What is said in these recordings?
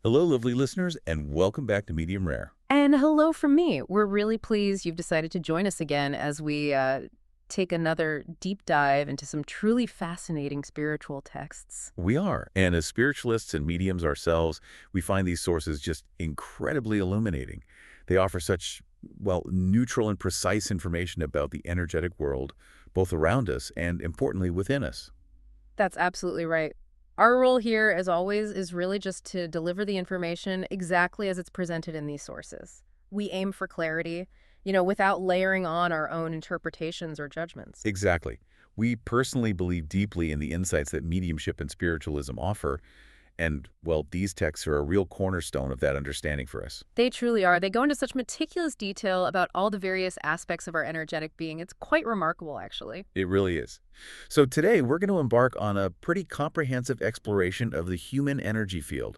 Hello, lovely listeners, and welcome back to Medium Rare. And hello from me. We're really pleased you've decided to join us again as we take another deep dive into some truly fascinating spiritual texts. We are, and as spiritualists and mediums ourselves, we find these sources just incredibly illuminating. They offer such, well, neutral and precise information about the energetic world, both around us and, importantly, within us. That's absolutely right. Our role here, as always, is really just to deliver the information exactly as it's presented in these sources. We aim for clarity, without layering on our own interpretations or judgments. Exactly. We personally believe deeply in the insights that mediumship and spiritualism offer, and, well, these texts are a real cornerstone of that understanding for us. They truly are. They go into such meticulous detail about all the various aspects of our energetic being. It's quite remarkable, actually. It really is. So today, we're going to embark on a pretty comprehensive exploration of the human energy field.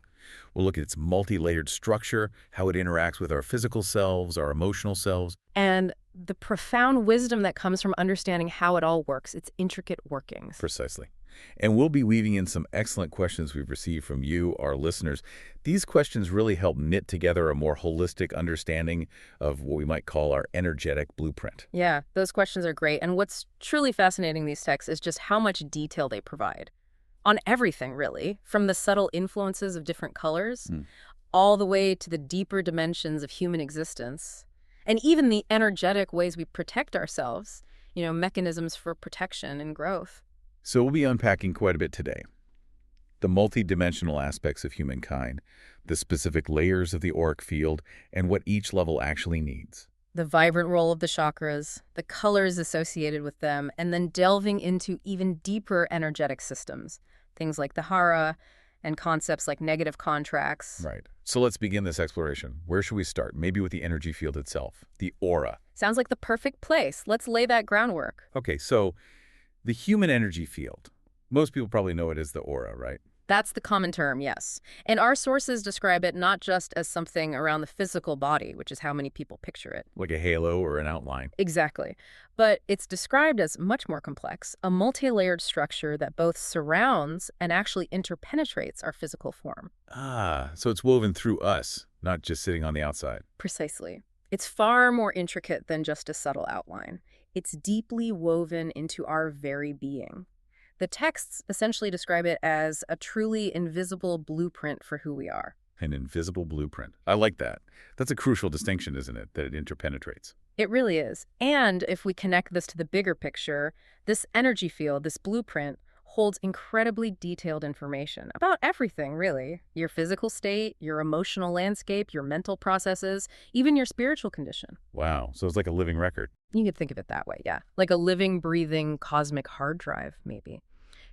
We'll look at its multi-layered structure, how it interacts with our physical selves, our emotional selves. And the profound wisdom that comes from understanding how it all works, its intricate workings. Precisely. And we'll be weaving in some excellent questions we've received from you, our listeners. These questions really help knit together a more holistic understanding of what we might call our energetic blueprint. Yeah, those questions are great. And what's truly fascinating in these texts is just how much detail they provide. On everything, really, from the subtle influences of different colors, all the way to the deeper dimensions of human existence, and even the energetic ways we protect ourselves, mechanisms for protection and growth. So we'll be unpacking quite a bit today. The multidimensional aspects of humankind, the specific layers of the auric field, and what each level actually needs. The vibrant role of the chakras, the colors associated with them, and then delving into even deeper energetic systems, things like the Hara and concepts like negative contracts. Right. So let's begin this exploration. Where should we start? Maybe with the energy field itself, the aura. Sounds like the perfect place. Let's lay that groundwork. Okay, so the human energy field. Most people probably know it as the aura, right? That's the common term, yes. And our sources describe it not just as something around the physical body, which is how many people picture it. Like a halo or an outline. Exactly. But it's described as much more complex, a multi-layered structure that both surrounds and actually interpenetrates our physical form. Ah, so it's woven through us, not just sitting on the outside. Precisely. It's far more intricate than just a subtle outline. It's deeply woven into our very being. The texts essentially describe it as a truly invisible blueprint for who we are. An invisible blueprint. I like that. That's a crucial distinction, isn't it? That it interpenetrates. It really is. And if we connect this to the bigger picture, this energy field, this blueprint, holds incredibly detailed information about everything, really. Your physical state, your emotional landscape, your mental processes, even your spiritual condition. Wow. So it's like a living record. You could think of it that way, yeah. Like a living, breathing cosmic hard drive, maybe.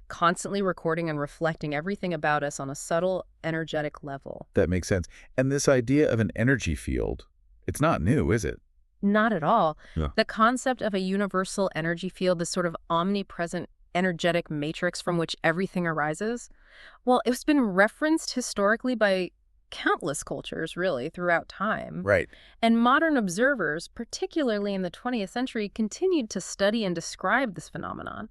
Constantly recording and reflecting everything about us on a subtle, energetic level. That makes sense. And this idea of an energy field, it's not new, is it? Not at all. Yeah. The concept of a universal energy field, this sort of omnipresent energetic matrix from which everything arises, well, it's been referenced historically by countless cultures, really, throughout time. Right. And modern observers, particularly in the 20th century, continued to study and describe this phenomenon.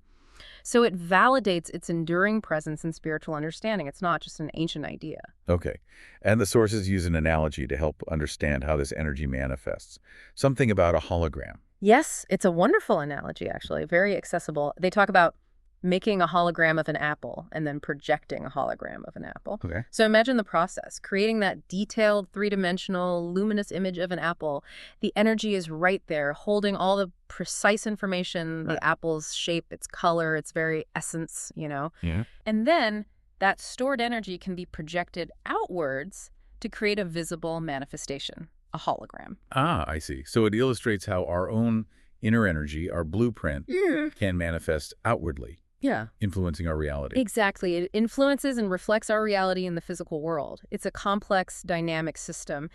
So it validates its enduring presence in spiritual understanding. It's not just an ancient idea. Okay. And the sources use an analogy to help understand how this energy manifests. Something about a hologram. Yes, it's a wonderful analogy, actually, very accessible. They talk about making a hologram of an apple and then projecting a hologram of an apple. Okay. So imagine the process, creating that detailed, three-dimensional, luminous image of an apple. The energy is right there, holding all the precise information, the apple's shape, its color, its very essence, Yeah. And then that stored energy can be projected outwards to create a visible manifestation, a hologram. Ah, I see. So it illustrates how our own inner energy, our blueprint, can manifest outwardly. Yeah. Influencing our reality. Exactly. It influences and reflects our reality in the physical world. It's a complex, dynamic system.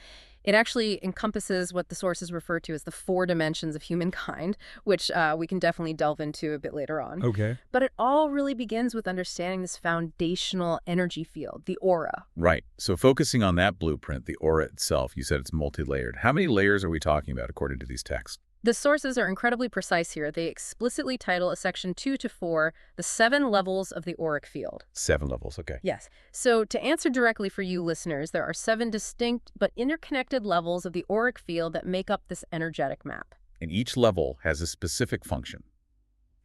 It actually encompasses what the sources refer to as the 4 dimensions of humankind, which we can definitely delve into a bit later on. Okay. But it all really begins with understanding this foundational energy field, the aura. Right. So focusing on that blueprint, the aura itself, you said it's multi-layered. How many layers are we talking about according to these texts? The sources are incredibly precise here. They explicitly title a section 2 to 4, the 7 levels of the auric field. 7 levels, okay. Yes. So to answer directly for you listeners, there are 7 distinct but interconnected levels of the auric field that make up this energetic map. And each level has a specific function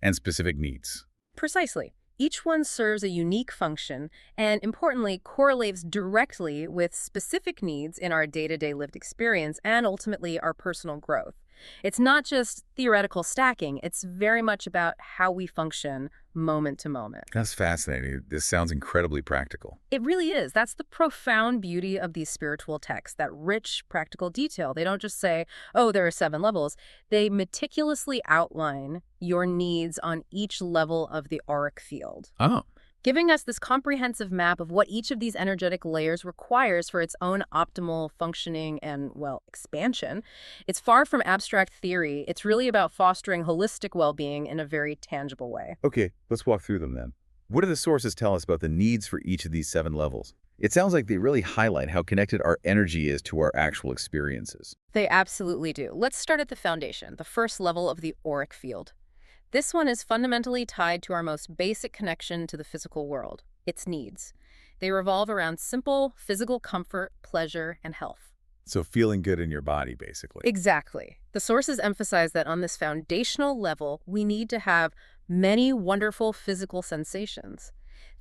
and specific needs. Precisely. Each one serves a unique function and, importantly, correlates directly with specific needs in our day-to-day lived experience and, ultimately, our personal growth. It's not just theoretical stacking. It's very much about how we function moment to moment. That's fascinating. This sounds incredibly practical. It really is. That's the profound beauty of these spiritual texts, that rich, practical detail. They don't just say, oh, there are 7 levels. They meticulously outline your needs on each level of the auric field, Oh, giving us this comprehensive map of what each of these energetic layers requires for its own optimal functioning and, well, expansion. It's far from abstract theory. It's really about fostering holistic well-being in a very tangible way. okay. Let's walk through them then. What do the sources tell us about the needs for each of these 7 levels? It sounds like they really highlight how connected our energy is to our actual experiences. They absolutely do. Let's start at the foundation, the first level of the auric field. This one is fundamentally tied to our most basic connection to the physical world, its needs. They revolve around simple physical comfort, pleasure, and health. So feeling good in your body, basically. Exactly. The sources emphasize that on this foundational level, we need to have many wonderful physical sensations.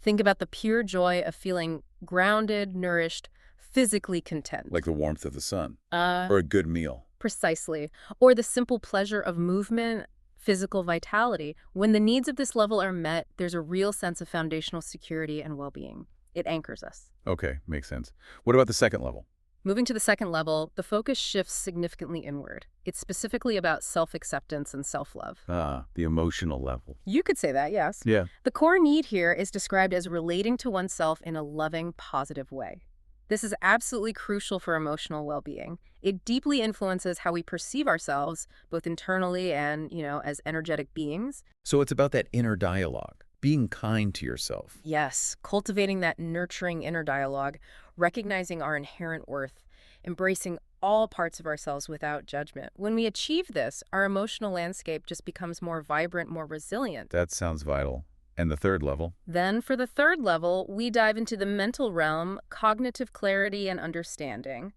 Think about the pure joy of feeling grounded, nourished, physically content. Like the warmth of the sun or a good meal. Precisely. Or the simple pleasure of movement, physical vitality. When the needs of this level are met, there's a real sense of foundational security and well-being. It anchors us. Okay, makes sense. What about the second level? Moving to the second level, the focus shifts significantly inward. It's specifically about self-acceptance and self-love. The emotional level. You could say that, yes. Yeah. The core need here is described as relating to oneself in a loving, positive way. This is absolutely crucial for emotional well-being. It deeply influences how we perceive ourselves, both internally and, as energetic beings. So it's about that inner dialogue, being kind to yourself. Yes, cultivating that nurturing inner dialogue, recognizing our inherent worth, embracing all parts of ourselves without judgment. When we achieve this, our emotional landscape just becomes more vibrant, more resilient. That sounds vital. And the third level? Then, for the third level, we dive into the mental realm, cognitive clarity and understanding.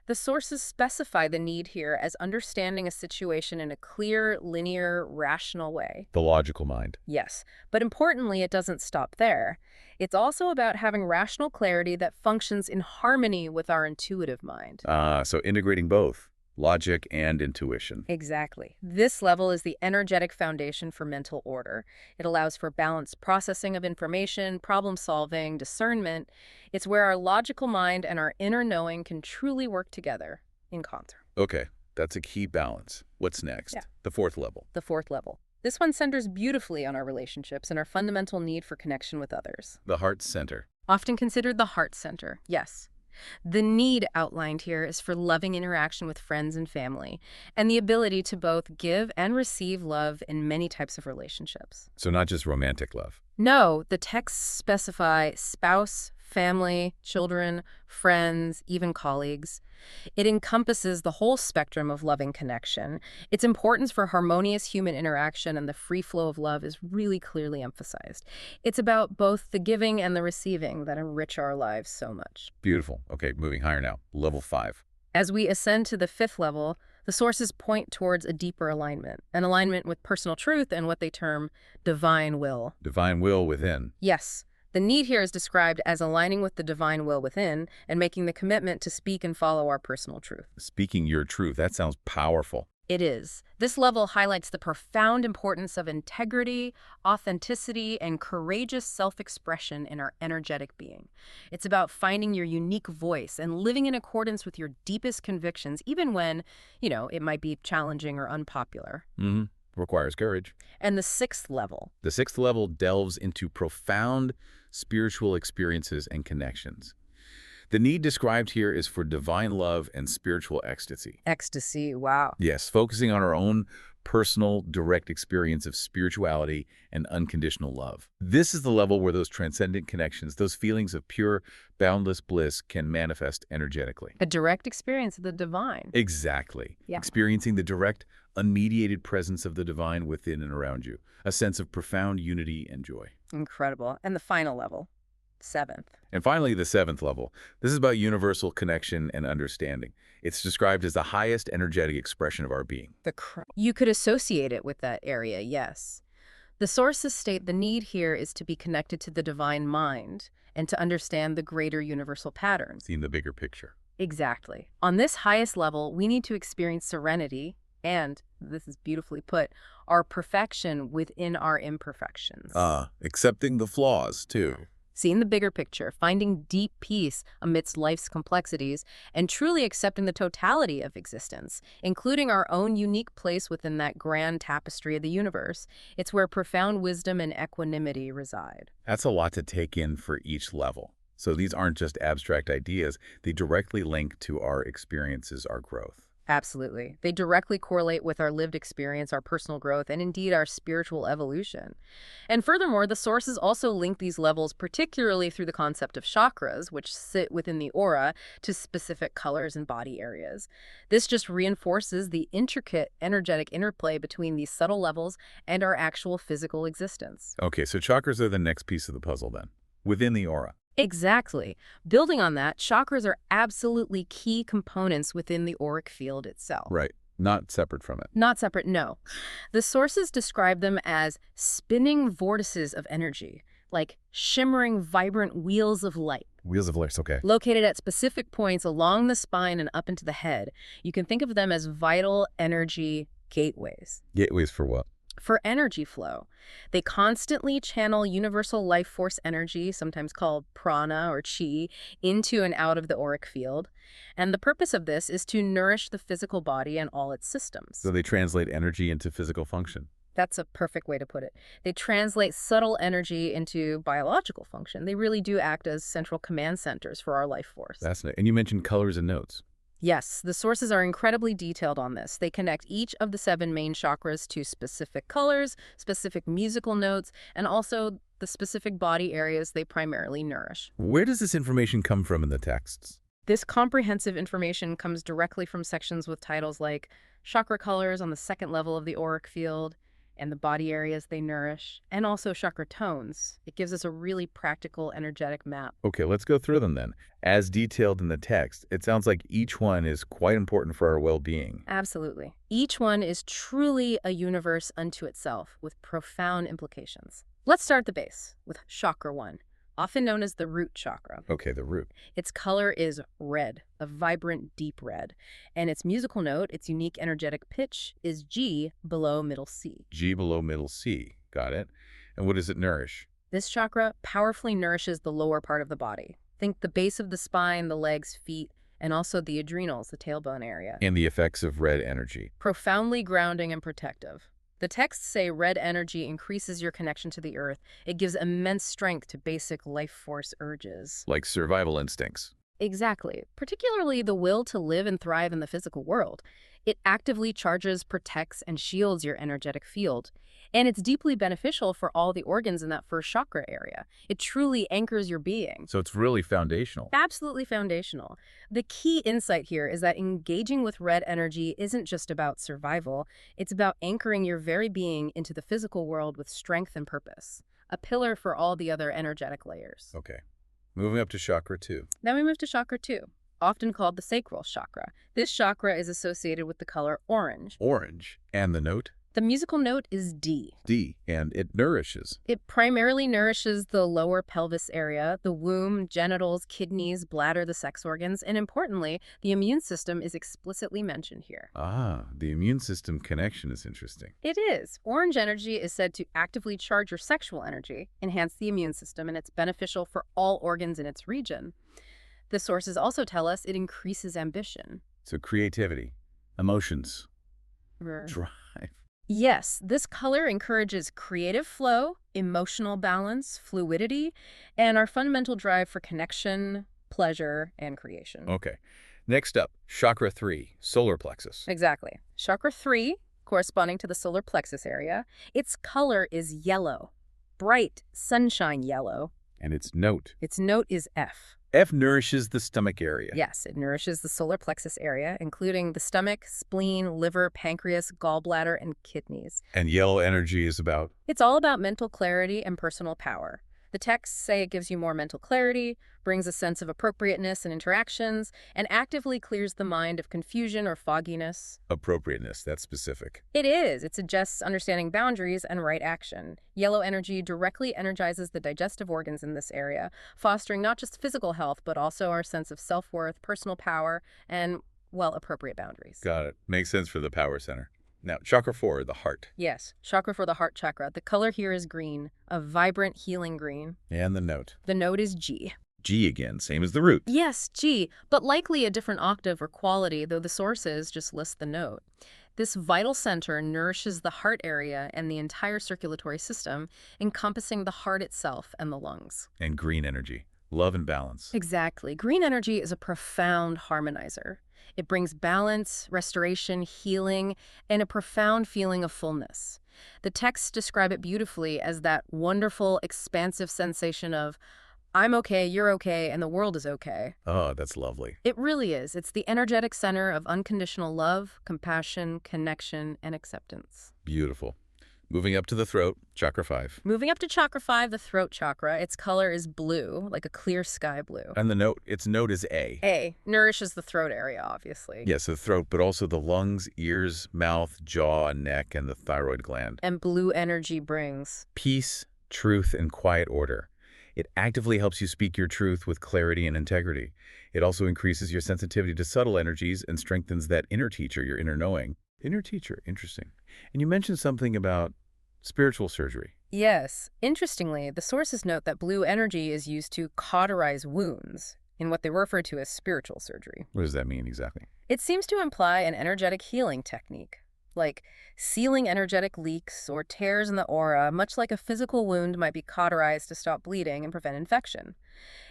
The sources specify the need here as understanding a situation in a clear, linear, rational way. The logical mind. Yes, but importantly, it doesn't stop there. It's also about having rational clarity that functions in harmony with our intuitive mind. So integrating both. Logic and intuition. Exactly. This level is the energetic foundation for mental order. It allows for balanced processing of information, problem solving, discernment. It's where our logical mind and our inner knowing can truly work together in concert. Okay, that's a key balance. What's next? Yeah. The fourth level. The fourth level. This one centers beautifully on our relationships and our fundamental need for connection with others. The heart center. Often considered the heart center, yes. The need outlined here is for loving interaction with friends and family, and the ability to both give and receive love in many types of relationships. So not just romantic love. No, the texts specify spouse, family, children, friends, even colleagues. It encompasses the whole spectrum of loving connection. Its importance for harmonious human interaction and the free flow of love is really clearly emphasized. It's about both the giving and the receiving that enrich our lives so much. Beautiful. Okay, moving higher now. Level 5. As we ascend to the fifth level, the sources point towards a deeper alignment, an alignment with personal truth and what they term divine will. Divine will within. Yes. The need here is described as aligning with the divine will within and making the commitment to speak and follow our personal truth. Speaking your truth. That sounds powerful. It is. This level highlights the profound importance of integrity, authenticity, and courageous self-expression in our energetic being. It's about finding your unique voice and living in accordance with your deepest convictions, even when, it might be challenging or unpopular. Requires courage. And the sixth level. The sixth level delves into profound spiritual experiences and connections. The need described here is for divine love and spiritual ecstasy. Ecstasy, wow. Yes, focusing on our own personal, direct experience of spirituality and unconditional love. This is the level where those transcendent connections, those feelings of pure, boundless bliss can manifest energetically. A direct experience of the divine. Exactly. Yeah. Experiencing the direct, unmediated presence of the divine within and around you. A sense of profound unity and joy. Incredible. And the final level, 7th. And finally, the 7th level. This is about universal connection and understanding. It's described as the highest energetic expression of our being. You could associate it with that area, yes. The sources state the need here is to be connected to the divine mind and to understand the greater universal patterns. Seeing the bigger picture. Exactly. On this highest level, we need to experience serenity and, this is beautifully put, our perfection within our imperfections. Accepting the flaws, too. Seeing the bigger picture, finding deep peace amidst life's complexities, and truly accepting the totality of existence, including our own unique place within that grand tapestry of the universe. It's where profound wisdom and equanimity reside. That's a lot to take in for each level. So these aren't just abstract ideas. They directly link to our experiences, our growth. Absolutely. They directly correlate with our lived experience, our personal growth, and indeed our spiritual evolution. And furthermore, the sources also link these levels particularly through the concept of chakras, which sit within the aura, to specific colors and body areas. This just reinforces the intricate energetic interplay between these subtle levels and our actual physical existence. Okay, so chakras are the next piece of the puzzle then, within the aura. Exactly. Building on that, chakras are absolutely key components within the auric field itself. Right. Not separate from it. Not separate, no. The sources describe them as spinning vortices of energy, like shimmering, vibrant wheels of light. Wheels of light, okay. Located at specific points along the spine and up into the head. You can think of them as vital energy gateways. Gateways for what? For energy flow. They constantly channel universal life force energy, sometimes called prana or chi, into and out of the auric field. And the purpose of this is to nourish the physical body and all its systems. So they translate energy into physical function. That's a perfect way to put it. They translate subtle energy into biological function. They really do act as central command centers for our life force. Fascinating. And you mentioned colors and notes. Yes, the sources are incredibly detailed on this. They connect each of the 7 main chakras to specific colors, specific musical notes, and also the specific body areas they primarily nourish. Where does this information come from in the texts? This comprehensive information comes directly from sections with titles like chakra colors on the 2nd level of the auric field, and the body areas they nourish, and also chakra tones. It gives us a really practical, energetic map. Okay, let's go through them then. As detailed in the text, it sounds like each one is quite important for our well-being. Absolutely. Each one is truly a universe unto itself, with profound implications. Let's start at the base, with chakra 1, often known as the root chakra. Okay, the root. Its color is red, a vibrant, deep red. And its musical note, its unique energetic pitch, is G below middle C. G below middle C. Got it. And what does it nourish? This chakra powerfully nourishes the lower part of the body. Think the base of the spine, the legs, feet, and also the adrenals, the tailbone area. And the effects of red energy. Profoundly grounding and protective. The texts say red energy increases your connection to the earth. It gives immense strength to basic life force urges. Like survival instincts. Exactly. Particularly the will to live and thrive in the physical world. It actively charges, protects, and shields your energetic field. And it's deeply beneficial for all the organs in that first chakra area. It truly anchors your being. So it's really foundational. Absolutely foundational. The key insight here is that engaging with red energy isn't just about survival. It's about anchoring your very being into the physical world with strength and purpose. A pillar for all the other energetic layers. Okay. Moving up to chakra 2. Then we move to chakra 2, often called the sacral chakra. This chakra is associated with the color orange. Orange. And the note? The musical note is D. D. And it nourishes. It primarily nourishes the lower pelvis area, the womb, genitals, kidneys, bladder, the sex organs, and importantly, the immune system is explicitly mentioned here. Ah, the immune system connection is interesting. It is. Orange energy is said to actively charge your sexual energy, enhance the immune system, and it's beneficial for all organs in its region. The sources also tell us it increases ambition. So creativity, emotions, Drive. Yes, this color encourages creative flow, emotional balance, fluidity, and our fundamental drive for connection, pleasure, and creation. Okay. Next up, chakra 3, solar plexus. Exactly. Chakra 3, corresponding to the solar plexus area. Its color is yellow, bright sunshine yellow. And its note. Its note is F. F nourishes the stomach area. Yes, it nourishes the solar plexus area, including the stomach, spleen, liver, pancreas, gallbladder, and kidneys. And yellow energy is about? It's all about mental clarity and personal power. The texts say it gives you more mental clarity, brings a sense of appropriateness in interactions, and actively clears the mind of confusion or fogginess. Appropriateness, that's specific. It is. It suggests understanding boundaries and right action. Yellow energy directly energizes the digestive organs in this area, fostering not just physical health, but also our sense of self-worth, personal power, and, well, appropriate boundaries. Got it. Makes sense for the power center. Now, chakra 4, the heart. Yes, chakra for the heart chakra. The color here is green, a vibrant, healing green. And the note. The note is G. G again, same as the root. Yes, G, but likely a different octave or quality, though the sources just list the note. This vital center nourishes the heart area and the entire circulatory system, encompassing the heart itself and the lungs. And green energy. Love and balance. Exactly. Green energy is a profound harmonizer. It brings balance, restoration, healing, and a profound feeling of fullness. The texts describe it beautifully as that wonderful, expansive sensation of, I'm okay, you're okay, and the world is okay. Oh, that's lovely. It really is. It's the energetic center of unconditional love, compassion, connection, and acceptance. Beautiful. Moving up to the throat, chakra 5. Moving up to chakra 5, the throat chakra, its color is blue, like a clear sky blue. And the note, its note is A. A nourishes the throat area, obviously. Yes, the throat, but also the lungs, ears, mouth, jaw, neck, and the thyroid gland. And blue energy brings Peace, truth, and quiet order. It actively helps you speak your truth with clarity and integrity. It also increases your sensitivity to subtle energies and strengthens that inner teacher, your inner knowing. Inner teacher, interesting. And you mentioned something about spiritual surgery. Yes. Interestingly, the sources note that blue energy is used to cauterize wounds in what they refer to as spiritual surgery. What does that mean exactly? It seems to imply an energetic healing technique, like sealing energetic leaks or tears in the aura, much like a physical wound might be cauterized to stop bleeding and prevent infection.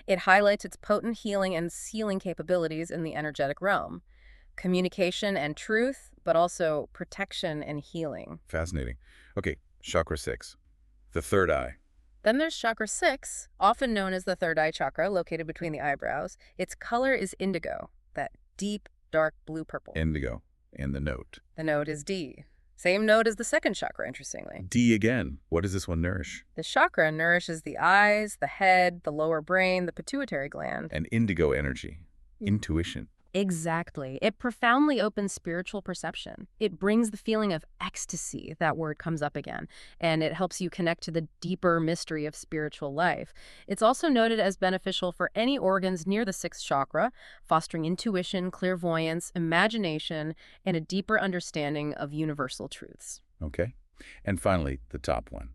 It highlights its potent healing and sealing capabilities in the energetic realm. Communication and truth, but also protection and healing. Fascinating. Okay, chakra 6, the third eye. Then there's chakra 6, often known as the third eye chakra, located between the eyebrows. Its color is indigo, that deep, dark blue-purple. Indigo. And the note. The note is D. Same note as the second chakra, interestingly. D again. What does this one nourish? The chakra nourishes the eyes, the head, the lower brain, the pituitary gland. And indigo energy. Intuition. Exactly. It profoundly opens spiritual perception. It brings the feeling of ecstasy, that word comes up again, and it helps you connect to the deeper mystery of spiritual life. It's also noted as beneficial for any organs near the sixth chakra, fostering intuition, clairvoyance, imagination, and a deeper understanding of universal truths. Okay. And finally, the top one,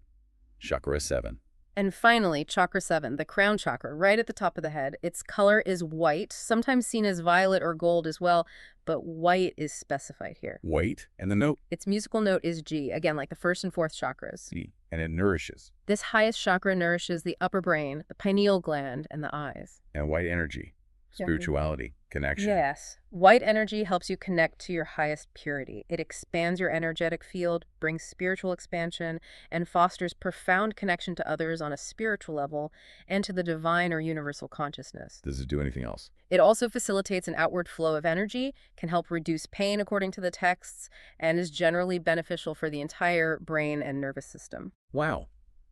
chakra 7. And finally, chakra 7, the crown chakra, right at the top of the head. Its color is white, sometimes seen as violet or gold as well, but white is specified here. White. And the note? Its musical note is G, again, like the first and fourth chakras. G. And it nourishes. This highest chakra nourishes the upper brain, the pineal gland, and the eyes. And white energy, spirituality, connection. Yes. White energy helps you connect to your highest purity. It expands your energetic field, brings spiritual expansion, and fosters profound connection to others on a spiritual level and to the divine or universal consciousness. Does it do anything else? It also facilitates an outward flow of energy, can help reduce pain according to the texts, and is generally beneficial for the entire brain and nervous system. Wow.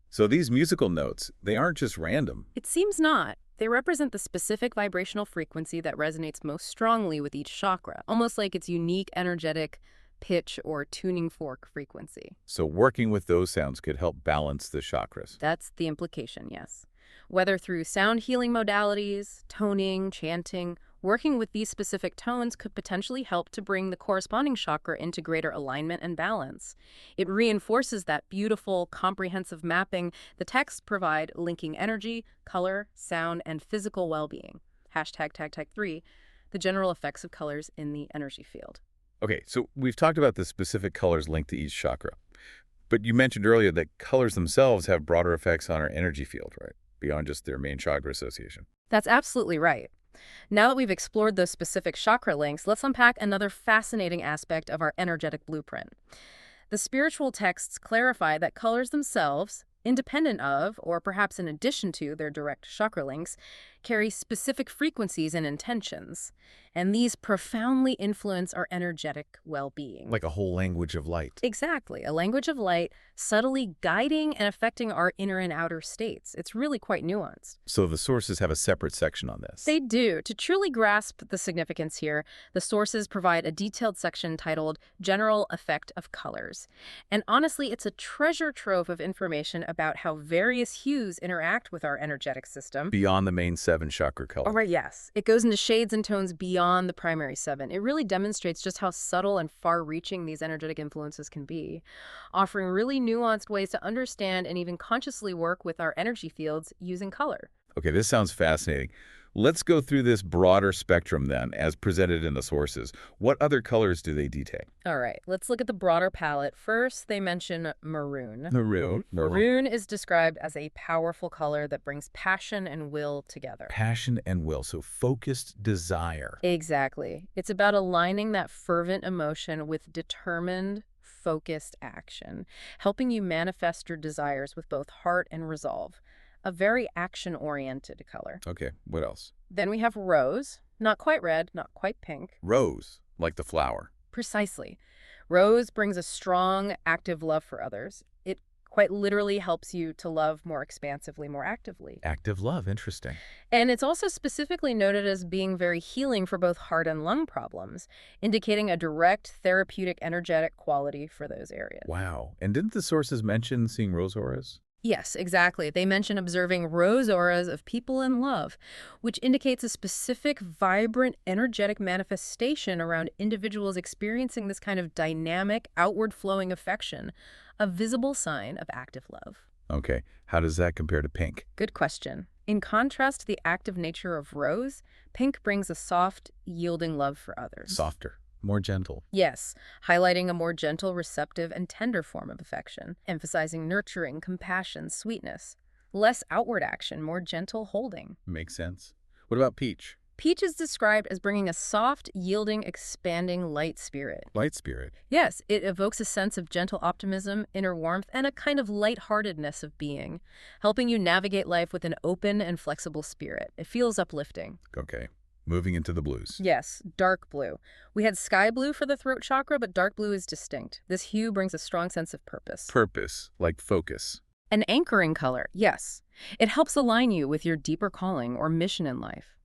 So these musical notes, they aren't just random. It seems not. They represent the specific vibrational frequency that resonates most strongly with each chakra, almost like its unique energetic pitch or tuning fork frequency. So working with those sounds could help balance the chakras. That's the implication, yes. Whether through sound healing modalities, toning, chanting, working with these specific tones could potentially help to bring the corresponding chakra into greater alignment and balance. It reinforces that beautiful, comprehensive mapping the texts provide, linking energy, color, sound, and physical well-being. #tag3, the general effects of colors in the energy field. Okay, so we've talked about the specific colors linked to each chakra. But you mentioned earlier that colors themselves have broader effects on our energy field, right? Beyond just their main chakra association. That's absolutely right. Now that we've explored those specific chakra links, let's unpack another fascinating aspect of our energetic blueprint. The spiritual texts clarify that colors themselves, independent of, or perhaps in addition to their direct chakra links, carry specific frequencies and intentions, and these profoundly influence our energetic well-being. Like a whole language of light. Exactly, a language of light subtly guiding and affecting our inner and outer states. It's really quite nuanced. So the sources have a separate section on this. They do. To truly grasp the significance here, the sources provide a detailed section titled General Effect of Colors. And honestly, it's a treasure trove of information about how various hues interact with our energetic system. Beyond the main 7 chakra colors. All right, yes. It goes into shades and tones beyond the primary 7. It really demonstrates just how subtle and far-reaching these energetic influences can be, offering really nuanced ways to understand and even consciously work with our energy fields using color. Okay, this sounds fascinating. Let's go through this broader spectrum then, as presented in the sources. What other colors do they detail? All right, let's look at the broader palette. First, they mention maroon. Maroon. Maroon is described as a powerful color that brings passion and will together. Passion and will, so focused desire. Exactly. It's about aligning that fervent emotion with determined, focused action, helping you manifest your desires with both heart and resolve. A very action-oriented color. Okay, what else? Then we have rose. Not quite red, not quite pink. Rose, like the flower. Precisely. Rose brings a strong, active love for others. It quite literally helps you to love more expansively, more actively. Active love, interesting. And it's also specifically noted as being very healing for both heart and lung problems, indicating a direct therapeutic, energetic quality for those areas. Wow. And didn't the sources mention seeing rose auras? Yes, exactly. They mention observing rose auras of people in love, which indicates a specific, vibrant, energetic manifestation around individuals experiencing this kind of dynamic, outward-flowing affection, a visible sign of active love. Okay, how does that compare to pink? Good question. In contrast to the active nature of rose, pink brings a soft, yielding love for others. Softer, more gentle. Yes, highlighting a more gentle, receptive, and tender form of affection, emphasizing nurturing, compassion, sweetness. Less outward action, more gentle holding. Makes sense. What about peach? Peach is described as bringing a soft, yielding, expanding light spirit. Light spirit. Yes, it evokes a sense of gentle optimism, inner warmth, and a kind of lightheartedness of being, helping you navigate life with an open and flexible spirit. It feels uplifting. Okay, moving into the blues. Yes, dark blue. We had sky blue for the throat chakra, but dark blue is distinct. This hue brings a strong sense of purpose. Purpose, like focus. An anchoring color, yes. It helps align you with your deeper calling or mission in life,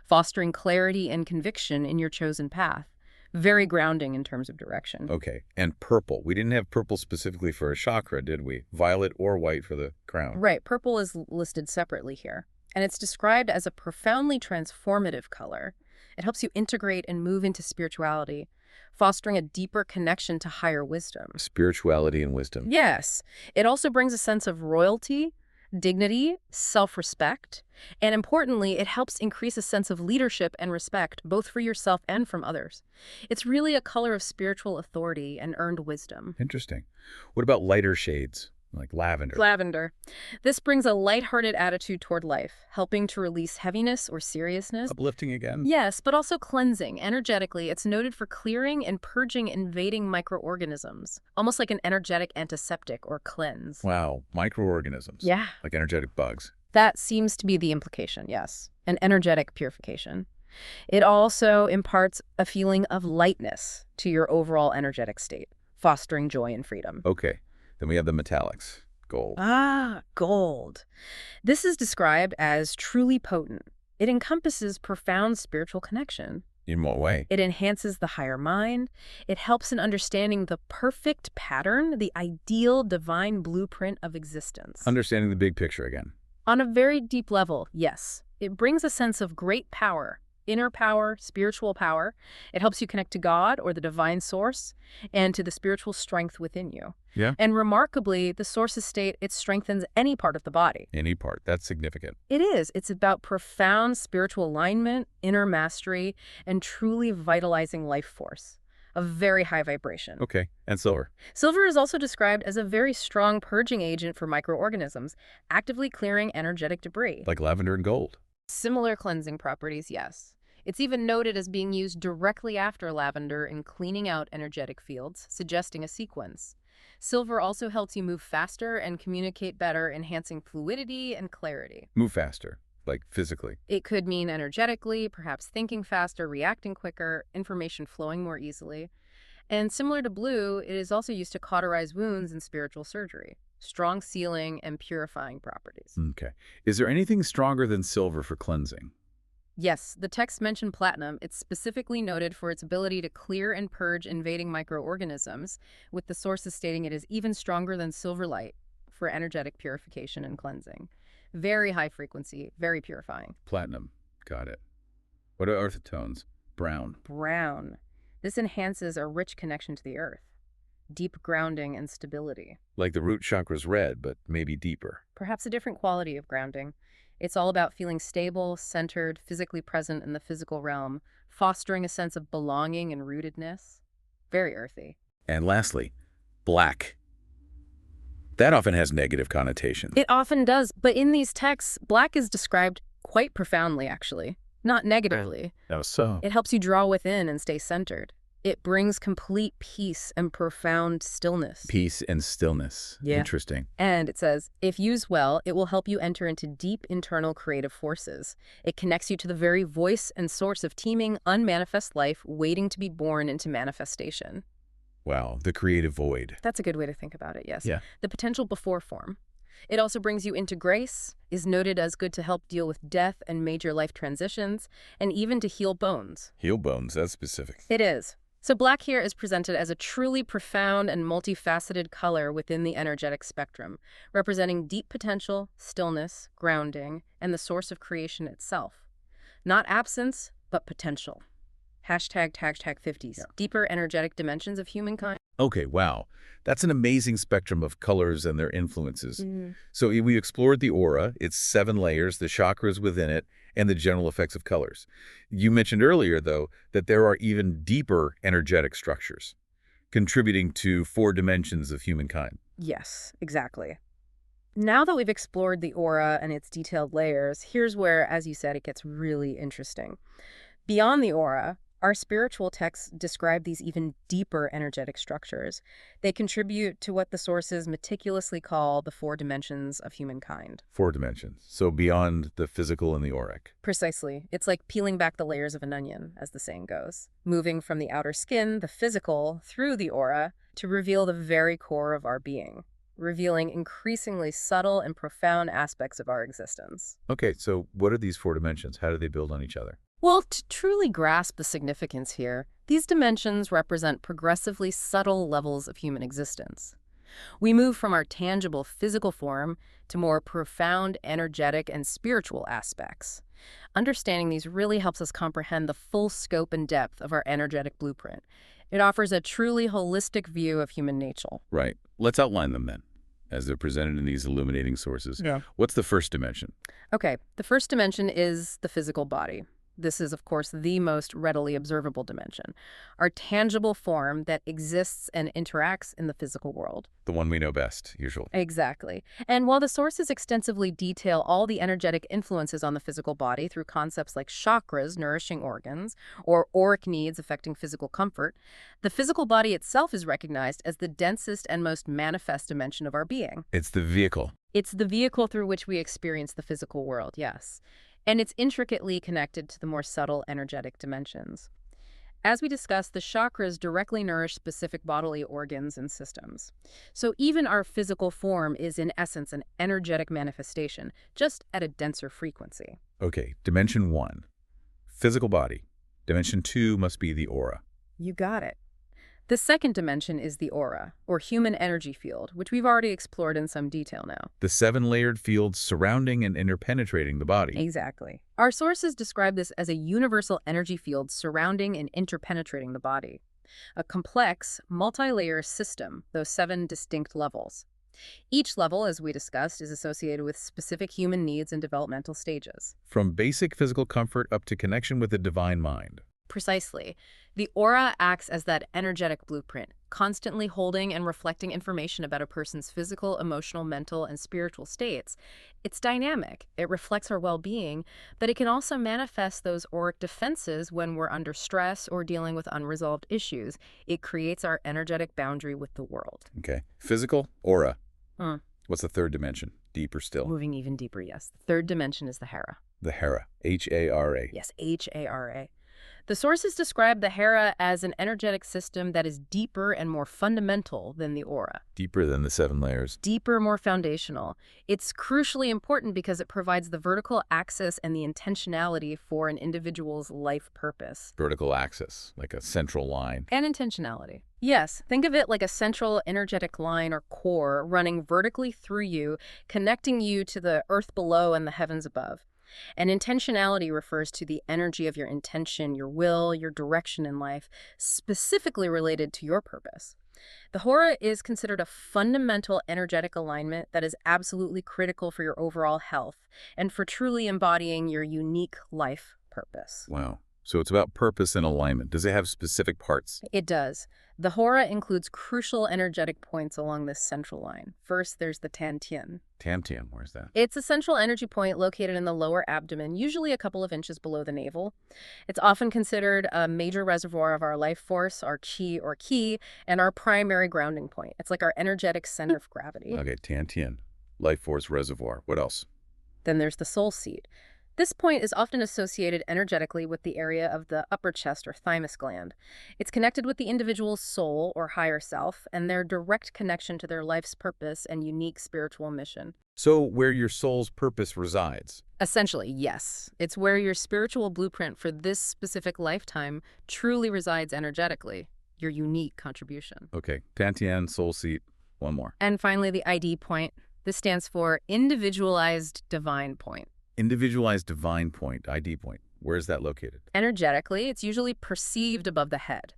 fostering clarity and conviction in your chosen path. Very grounding in terms of direction. Okay, and purple. We didn't have purple specifically for a chakra, did we? Violet or white for the crown. Right, purple is listed separately here. And it's described as a profoundly transformative color. It helps you integrate and move into spirituality, fostering a deeper connection to higher wisdom. Spirituality and wisdom. Yes. It also brings a sense of royalty, dignity, self-respect, and importantly, it helps increase a sense of leadership and respect, both for yourself and from others. It's really a color of spiritual authority and earned wisdom. Interesting. What about lighter shades, like lavender? Lavender. This brings a lighthearted attitude toward life, helping to release heaviness or seriousness. Uplifting again? Yes, but also cleansing. Energetically, it's noted for clearing and purging invading microorganisms, almost like an energetic antiseptic or cleanse. Wow, microorganisms. Yeah. Like energetic bugs. That seems to be the implication, yes. An energetic purification. It also imparts a feeling of lightness to your overall energetic state, fostering joy and freedom. Okay, then we have the metallics. Gold. Ah, gold. This is described as truly potent. It encompasses profound spiritual connection. In what way? It enhances the higher mind. It helps in understanding the perfect pattern, the ideal divine blueprint of existence. Understanding the big picture again. On a very deep level, yes. It brings a sense of great power, inner power, spiritual power. It helps you connect to God or the divine source and to the spiritual strength within you. Yeah. And remarkably, the sources state it strengthens any part of the body. Any part. That's significant. It is. It's about profound spiritual alignment, inner mastery, and truly vitalizing life force. A very high vibration. Okay, and silver. Silver is also described as a very strong purging agent for microorganisms, actively clearing energetic debris. Like lavender and gold. Similar cleansing properties, yes. It's even noted as being used directly after lavender in cleaning out energetic fields, suggesting a sequence. Silver also helps you move faster and communicate better, enhancing fluidity and clarity. Move faster, like physically. It could mean energetically, perhaps thinking faster, reacting quicker, information flowing more easily. And similar to blue, it is also used to cauterize wounds in spiritual surgery. Strong sealing and purifying properties. Okay. Is there anything stronger than silver for cleansing? Yes, the text mentioned platinum. It's specifically noted for its ability to clear and purge invading microorganisms, with the sources stating it is even stronger than silver light for energetic purification and cleansing. Very high frequency, very purifying. Platinum. Got it. What are earth tones? Brown. Brown. This enhances a rich connection to the earth. Deep grounding and stability. Like the root chakra's red, but maybe deeper. Perhaps a different quality of grounding. It's all about feeling stable, centered, physically present in the physical realm, fostering a sense of belonging and rootedness. Very earthy. And lastly, black. That often has negative connotations. It often does, but in these texts, black is described quite profoundly, actually. Not negatively. Oh, so? It helps you draw within and stay centered. It brings complete peace and profound stillness. Peace and stillness. Yeah. Interesting. And it says, if used well, it will help you enter into deep internal creative forces. It connects you to the very voice and source of teeming, unmanifest life waiting to be born into manifestation. Wow, the creative void. That's a good way to think about it, yes. Yeah. The potential before form. It also brings you into grace, is noted as good to help deal with death and major life transitions, and even to heal bones. Heel bones, that's specific. It is. So black here is presented as a truly profound and multifaceted color within the energetic spectrum, representing deep potential, stillness, grounding, and the source of creation itself. Not absence, but potential. Hashtag 50s. Yeah. Deeper energetic dimensions of humankind. Okay, wow. That's an amazing spectrum of colors and their influences. So we explored the aura, its 7 layers, the chakras within it, and the general effects of colors. You mentioned earlier, though, that there are even deeper energetic structures, contributing to 4 dimensions of humankind. Yes, exactly. Now that we've explored the aura and its detailed layers, here's where, as you said, it gets really interesting. Beyond the aura, our spiritual texts describe these even deeper energetic structures. They contribute to what the sources meticulously call the 4 dimensions of humankind. 4 dimensions. So beyond the physical and the auric. Precisely. It's like peeling back the layers of an onion, as the saying goes. Moving from the outer skin, the physical, through the aura, to reveal the very core of our being, revealing increasingly subtle and profound aspects of our existence. Okay, so what are these 4 dimensions? How do they build on each other? Well, to truly grasp the significance here, these dimensions represent progressively subtle levels of human existence. We move from our tangible physical form to more profound, energetic, and spiritual aspects. Understanding these really helps us comprehend the full scope and depth of our energetic blueprint. It offers a truly holistic view of human nature. Right. Let's outline them then, as they're presented in these illuminating sources. Yeah. What's the first dimension? Okay, the first dimension is the physical body. This is, of course, the most readily observable dimension, our tangible form that exists and interacts in the physical world. The one we know best, usually. Exactly. And while the sources extensively detail all the energetic influences on the physical body through concepts like chakras, nourishing organs, or auric needs affecting physical comfort, the physical body itself is recognized as the densest and most manifest dimension of our being. It's the vehicle. It's the vehicle through which we experience the physical world, yes. And it's intricately connected to the more subtle energetic dimensions. As we discussed, the chakras directly nourish specific bodily organs and systems. So even our physical form is, in essence, an energetic manifestation, just at a denser frequency. Okay, dimension 1, physical body. Dimension 2 must be the aura. You got it. The second dimension is the aura, or human energy field, which we've already explored in some detail now. The 7-layered field surrounding and interpenetrating the body. Exactly. Our sources describe this as a universal energy field surrounding and interpenetrating the body. A complex, multi-layer system, those 7 distinct levels. Each level, as we discussed, is associated with specific human needs and developmental stages. From basic physical comfort up to connection with the divine mind. Precisely. The aura acts as that energetic blueprint, constantly holding and reflecting information about a person's physical, emotional, mental, and spiritual states. It's dynamic. It reflects our well-being, but it can also manifest those auric defenses when we're under stress or dealing with unresolved issues. It creates our energetic boundary with the world. Okay. Physical, aura. Hmm. What's the third dimension? Deeper still. Moving even deeper, yes. The third dimension is the Hara. The Hara. H-A-R-A. Yes, Hara. The sources describe the Hara as an energetic system that is deeper and more fundamental than the aura. Deeper than the 7 layers. Deeper, more foundational. It's crucially important because it provides the vertical axis and the intentionality for an individual's life purpose. Vertical axis, like a central line. And intentionality. Yes, think of it like a central energetic line or core running vertically through you, connecting you to the earth below and the heavens above. And intentionality refers to the energy of your intention, your will, your direction in life, specifically related to your purpose. The Hara is considered a fundamental energetic alignment that is absolutely critical for your overall health and for truly embodying your unique life purpose. Wow. So it's about purpose and alignment. Does it have specific parts? It does. The Hara includes crucial energetic points along this central line. First, there's the Tantien. Tantien, where's that? It's a central energy point located in the lower abdomen, usually a couple of inches below the navel. It's often considered a major reservoir of our life force, our chi or ki, and our primary grounding point. It's like our energetic center of gravity. Okay, Tantien. Life force reservoir. What else? Then there's the soul seat. This point is often associated energetically with the area of the upper chest or thymus gland. It's connected with the individual's soul or higher self and their direct connection to their life's purpose and unique spiritual mission. So where your soul's purpose resides. Essentially, yes. It's where your spiritual blueprint for this specific lifetime truly resides energetically, your unique contribution. Okay, Tantien, soul seat. One more. And finally, the ID point. This stands for Individualized Divine Point. Individualized divine point, ID point. Where is that located? Energetically, it's usually perceived above the head.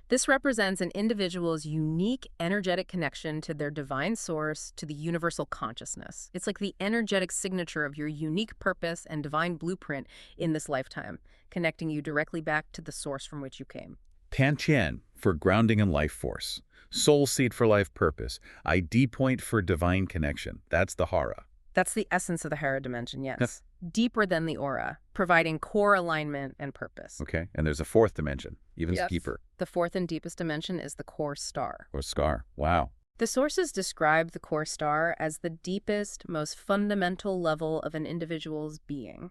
This represents an individual's unique energetic connection to their divine source, to the universal consciousness. It's like the energetic signature of your unique purpose and divine blueprint in this lifetime, connecting you directly back to the source from which you came. Tantien for grounding and life force. Soul seat for life purpose. ID point for divine connection. That's the Hara. That's the essence of the Hara dimension, yes. Deeper than the aura, providing core alignment and purpose. Okay, and there's a fourth dimension, even Yes. deeper. The fourth and deepest dimension is the core star. Or scar. Wow. The sources describe the core star as the deepest, most fundamental level of an individual's being.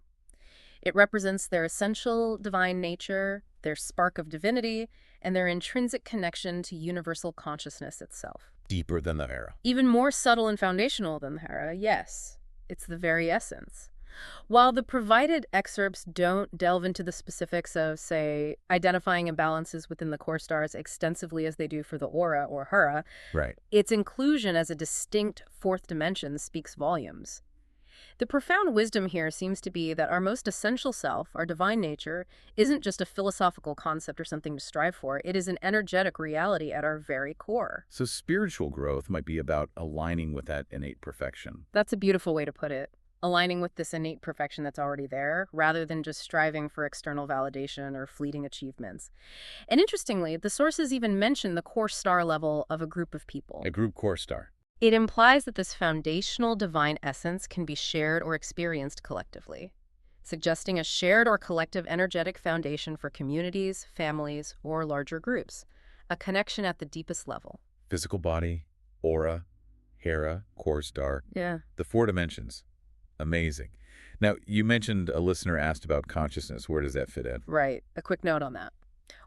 It represents their essential divine nature, their spark of divinity, and their intrinsic connection to universal consciousness itself. Deeper than the Hara. Even more subtle and foundational than the Hara, yes. It's the very essence. While the provided excerpts don't delve into the specifics of, say, identifying imbalances within the core stars extensively as they do for the aura or Hara, Right. its inclusion as a distinct fourth dimension speaks volumes. The profound wisdom here seems to be that our most essential self, our divine nature, isn't just a philosophical concept or something to strive for. It is an energetic reality at our very core. So spiritual growth might be about aligning with that innate perfection. That's a beautiful way to put it. Aligning with this innate perfection that's already there, rather than just striving for external validation or fleeting achievements. And interestingly, the sources even mention the core star level of a group of people. A group core star. It implies that this foundational divine essence can be shared or experienced collectively, suggesting a shared or collective energetic foundation for communities, families, or larger groups, a connection at the deepest level. Physical body, aura, Hara, core star. Yeah. The 4 dimensions. Amazing. Now, you mentioned a listener asked about consciousness. Where does that fit in? Right. A quick note on that.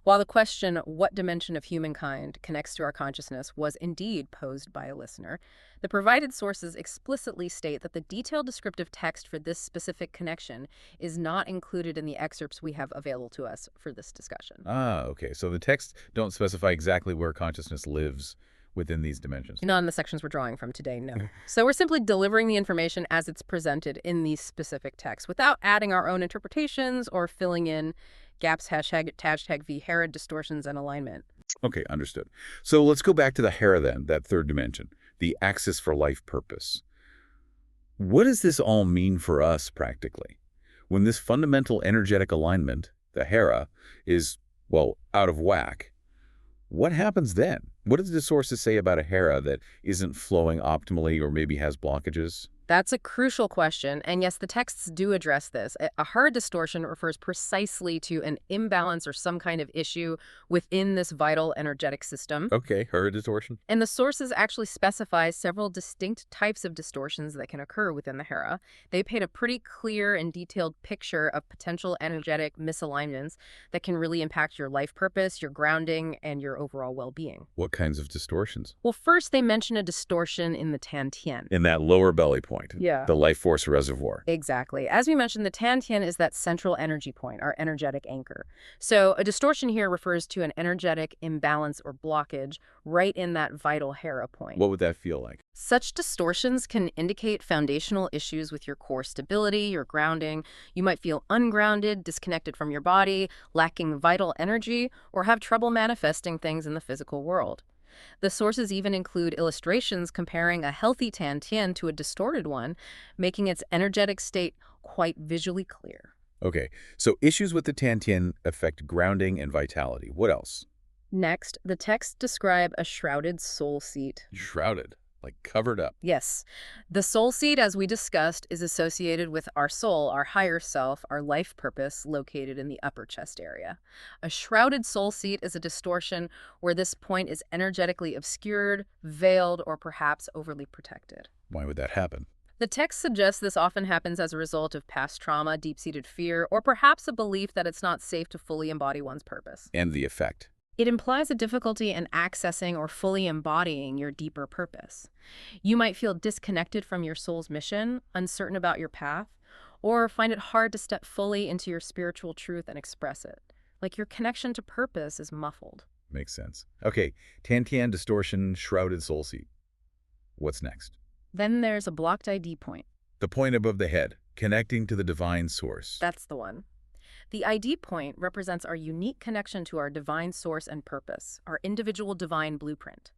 While the question, what dimension of humankind connects to our consciousness, was indeed posed by a listener, the provided sources explicitly state that the detailed descriptive text for this specific connection is not included in the excerpts we have available to us for this discussion. Ah, okay. So the texts don't specify exactly where consciousness lives within these dimensions. Not in the sections we're drawing from today, no. So we're simply delivering the information as it's presented in these specific texts without adding our own interpretations or filling in gaps, hashtag v Hara distortions and alignment. Okay, understood. So let's go back to the Hara then, that third dimension, the axis for life purpose. What does this all mean for us practically? When this fundamental energetic alignment, the Hara, is, well, out of whack, What happens then? What do the sources say about a Hera that isn't flowing optimally or maybe has blockages? That's a crucial question, and yes, the texts do address this. A hard distortion refers precisely to an imbalance or some kind of issue within this vital energetic system. Okay, Hera distortion. And the sources actually specify several distinct types of distortions that can occur within the Hera. They paint a pretty clear and detailed picture of potential energetic misalignments that can really impact your life purpose, your grounding, and your overall well-being. What kinds of distortions? Well, first, they mention a distortion in the Tantien. In that lower belly point, Yeah. the life force reservoir. Exactly. As we mentioned, the Tantien is that central energy point, our energetic anchor. So a distortion here refers to an energetic imbalance or blockage right in that vital Hera point. What would that feel like? Such distortions can indicate foundational issues with your core stability, your grounding. You might feel ungrounded, disconnected from your body, lacking vital energy, or have trouble manifesting things in the physical world. The sources even include illustrations comparing a healthy Tantien to a distorted one, making its energetic state quite visually clear. Okay, so issues with the Tantien affect grounding and vitality. What else? Next, the texts describe a shrouded soul seat. Shrouded, like covered up. Yes, the soul seat, as we discussed, is associated with our soul, our higher self, our life purpose, located in the upper chest area. A shrouded soul seat is a distortion where this point is energetically obscured, veiled, or perhaps overly protected. Why would that happen? The text suggests this often happens as a result of past trauma, deep-seated fear, or perhaps a belief that it's not safe to fully embody one's purpose. And the effect. It implies a difficulty in accessing or fully embodying your deeper purpose. You might feel disconnected from your soul's mission, uncertain about your path, or find it hard to step fully into your spiritual truth and express it. Like your connection to purpose is muffled. Makes sense. Okay, Tantien distortion, shrouded soul seat. What's next? Then there's a blocked ID point. The point above the head, connecting to the divine source. That's the one. The ID point represents our unique connection to our divine source and purpose, our individual divine blueprint.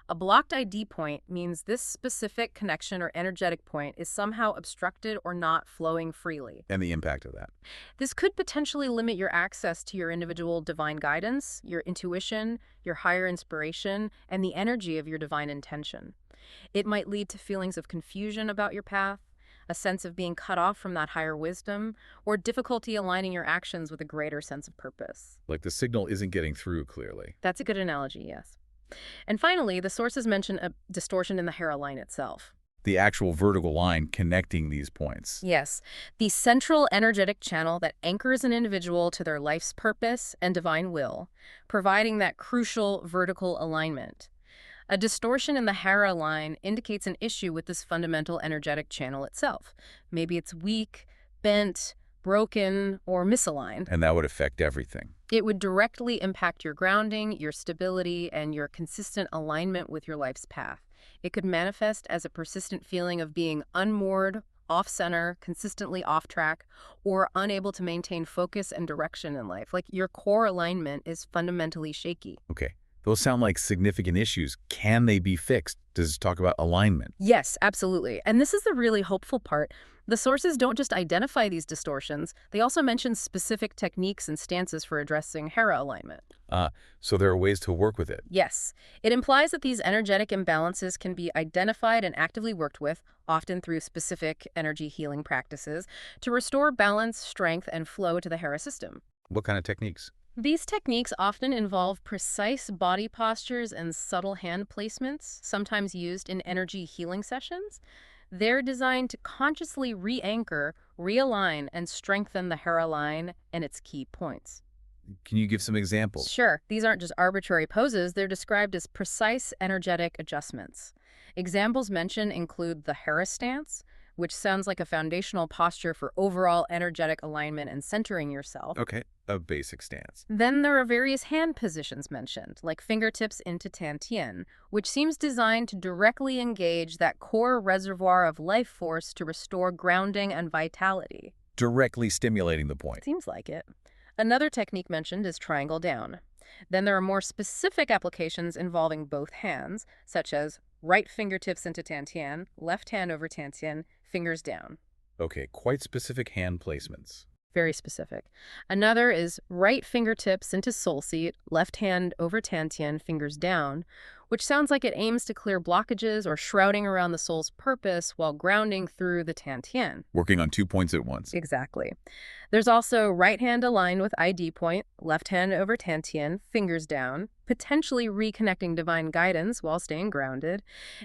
A blocked ID point means this specific connection or energetic point is somehow obstructed or not flowing freely. And the impact of that. This could potentially limit your access to your individual divine guidance, your intuition, your higher inspiration, and the energy of your divine intention. It might lead to feelings of confusion about your path, a sense of being cut off from that higher wisdom, or difficulty aligning your actions with a greater sense of purpose. Like the signal isn't getting through clearly. That's a good analogy, yes. And finally, the sources mention a distortion in the Hara line itself. The actual vertical line connecting these points. Yes, the central energetic channel that anchors an individual to their life's purpose and divine will, providing that crucial vertical alignment. A distortion in the Hara line indicates an issue with this fundamental energetic channel itself. Maybe it's weak, bent, broken, or misaligned. And that would affect everything. It would directly impact your grounding, your stability, and your consistent alignment with your life's path. It could manifest as a persistent feeling of being unmoored, off-center, consistently off-track, or unable to maintain focus and direction in life. Like your core alignment is fundamentally shaky. Okay. Those sound like significant issues. Can they be fixed? Does it talk about alignment? Yes, absolutely. And this is the really hopeful part. The sources don't just identify these distortions, they also mention specific techniques and stances for addressing Hara alignment. So there are ways to work with it. Yes, it implies that these energetic imbalances can be identified and actively worked with, often through specific energy healing practices, to restore balance, strength, and flow to the Hara system. What kind of techniques? These techniques often involve precise body postures and subtle hand placements, sometimes used in energy healing sessions. They're designed to consciously re-anchor, realign, and strengthen the Hara line and its key points. Can you give some examples? Sure, these aren't just arbitrary poses, they're described as precise energetic adjustments. Examples mentioned include the Hara stance, which sounds like a foundational posture for overall energetic alignment and centering yourself. Okay, a basic stance. Then there are various hand positions mentioned, like fingertips into Tantien, which seems designed to directly engage that core reservoir of life force to restore grounding and vitality. Directly stimulating the point. Seems like it. Another technique mentioned is triangle down. Then there are more specific applications involving both hands, such as right fingertips into Tantien, left hand over Tantien, fingers down. Okay, quite specific hand placements. Very specific. Another is right fingertips into soul seat, left hand over Tantian, fingers down, which sounds like it aims to clear blockages or shrouding around the soul's purpose while grounding through the Tantian. Working on 2 points at once. Exactly. There's also right hand aligned with ID point, left hand over Tantian, fingers down, potentially reconnecting divine guidance while staying grounded,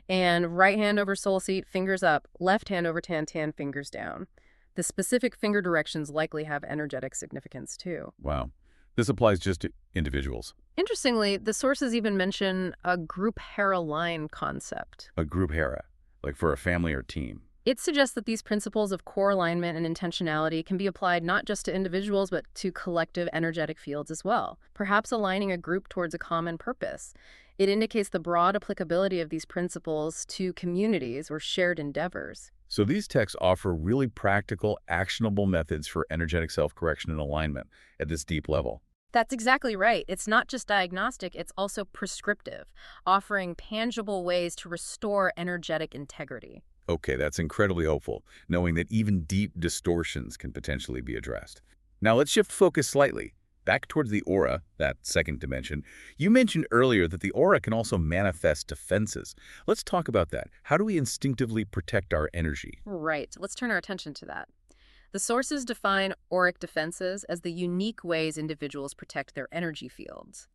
and right hand over soul seat, fingers up, left hand over Tantian, fingers down. The specific finger directions likely have energetic significance too. Wow. This applies just to individuals. Interestingly, the sources even mention a group Hara line concept. A group Hara, like for a family or team. It suggests that these principles of core alignment and intentionality can be applied not just to individuals, but to collective energetic fields as well, perhaps aligning a group towards a common purpose. It indicates the broad applicability of these principles to communities or shared endeavors. So these texts offer really practical, actionable methods for energetic self-correction and alignment at this deep level. That's exactly right. It's not just diagnostic, it's also prescriptive, offering tangible ways to restore energetic integrity. Okay, that's incredibly hopeful, knowing that even deep distortions can potentially be addressed. Now let's shift focus slightly. Back towards the aura, that second dimension. You mentioned earlier that the aura can also manifest defenses. Let's talk about that. How do we instinctively protect our energy? Right. Let's turn our attention to that. The sources define auric defenses as the unique ways individuals protect their energy fields.